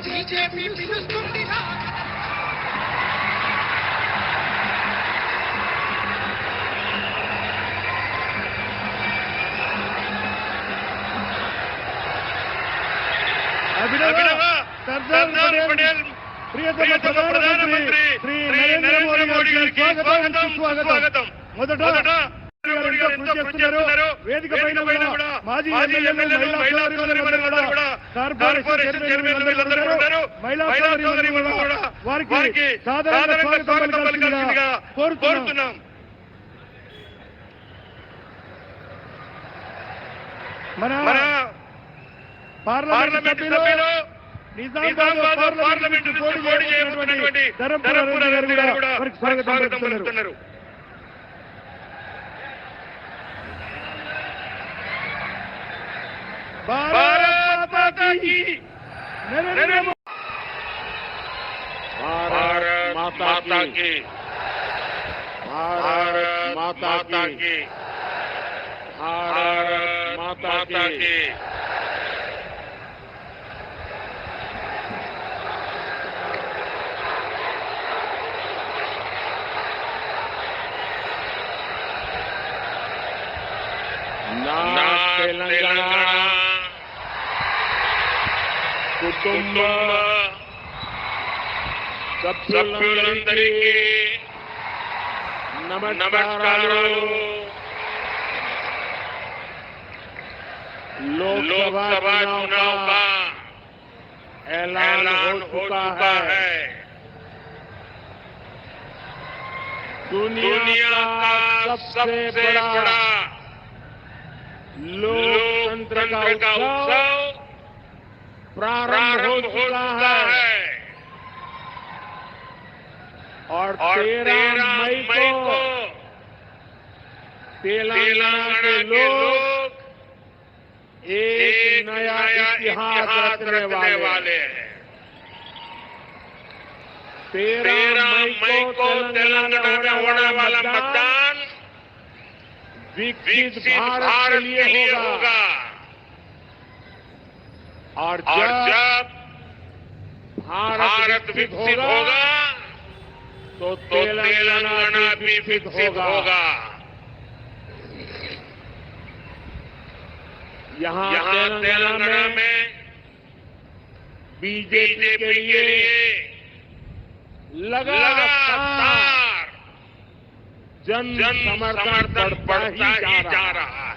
BJP పిలుస్తుందిరా. अभिनव सरदार पटेल प्रियतम प्रधानमंत्री श्री नरेंद्र मोदी गाరికి స్వాగతం. మొదట వేదిక పైన కూడా మాజీ ఎమ్మెల్యేలు మహిళా సోదరీమణులు కూడా కార్పొరేషన్ చైర్మన్లందరూ ఉన్నారు. మహిళా సోదరీమణులు కూడా వారికి సాధారణ స్వాగతం పలకాల్సిందిగా కోరుతున్నాం. మన పార్లమెంట్ సభ్యులు నిజామాబాద్ పార్లమెంట్ పోటీ చేయబోతున్నటువంటి ధర్మపుర రెడ్డి గారు కూడా వారికి స్వాగతం పలుకుతున్నారు. भारत माता की नरेंद्र भारत माता की भारत माता की भारत माता की ना तेलंगाना కుటుంబ సభ్యులందరికీ నమస్కారాలు. लोकसभा चुनाव का ऐलान हो चुका है. दुनिया का सबसे बड़ा लोकतंत्र का उत्सव प्रारंभ हो चुका है और 13 मई को तेलंगाना के लोग एक नया इतिहास रचने वाले हैं. 13 मई को तेलंगाना में होने वाला मतदान विकसित भारत के लिए होगा और जब भारत विकसित होगा तो तेलंगाना भी विकसित होगा. यहाँ तेलंगाना में बीजेपी के लिए लगातार जन समर्थन बढ़ता ही जा रहा है.